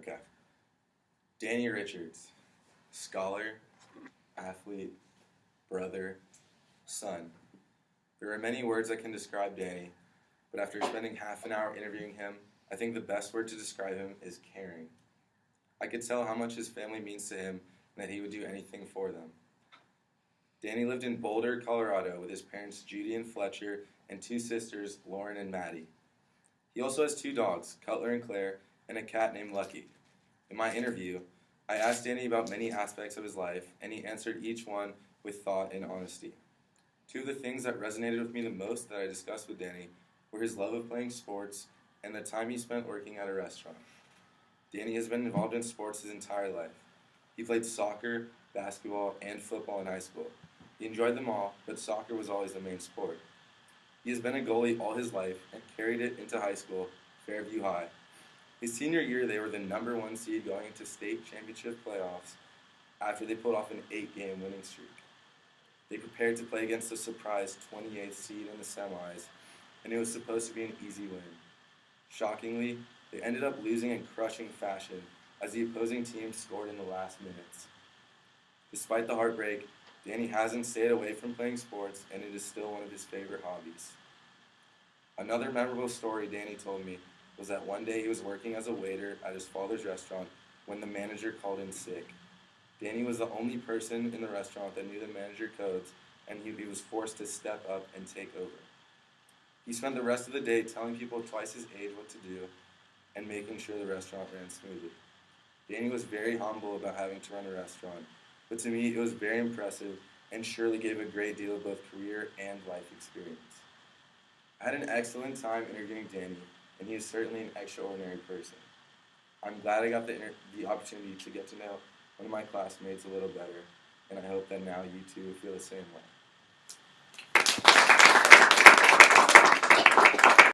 Okay. Danny Richards, scholar, athlete, brother, son. There are many words that can describe Danny, but after spending half an hour interviewing him, I think the best word to describe him is caring. I could tell how much his family means to him and that he would do anything for them. Danny lived in Boulder, Colorado with his parents Judy and Fletcher and two sisters, Lauren and Maddie. He also has two dogs, Cutler and Claire, and a cat named Lucky. In my interview, I asked Danny about many aspects of his life, and he answered each one with thought and honesty. Two of the things that resonated with me the most that I discussed with Danny were his love of playing sports and the time he spent working at a restaurant. Danny has been involved in sports his entire life. He played soccer, basketball, and football in high school. He enjoyed them all, but soccer was always the main sport. He has been a goalie all his life and carried it into high school, Fairview High. His senior year, they were the number one seed going into state championship playoffs after they pulled off an 8-game winning streak. They prepared to play against the surprise 28th seed in the semis, and it was supposed to be an easy win. Shockingly, they ended up losing in crushing fashion as the opposing team scored in the last minutes. Despite the heartbreak, Danny hasn't stayed away from playing sports, and it is still one of his favorite hobbies. Another memorable story Danny told me was that one day he was working as a waiter at his father's restaurant when the manager called in sick. Danny was the only person in the restaurant that knew the manager codes, and he was forced to step up and take over. He spent the rest of the day telling people twice his age what to do and making sure the restaurant ran smoothly. Danny was very humble about having to run a restaurant, but to me it was very impressive and surely gave a great deal of both career and life experience. I had an excellent time interviewing Danny, and he is certainly an extraordinary person. I'm glad I got the opportunity to get to know one of my classmates a little better, and I hope that now you two feel the same way.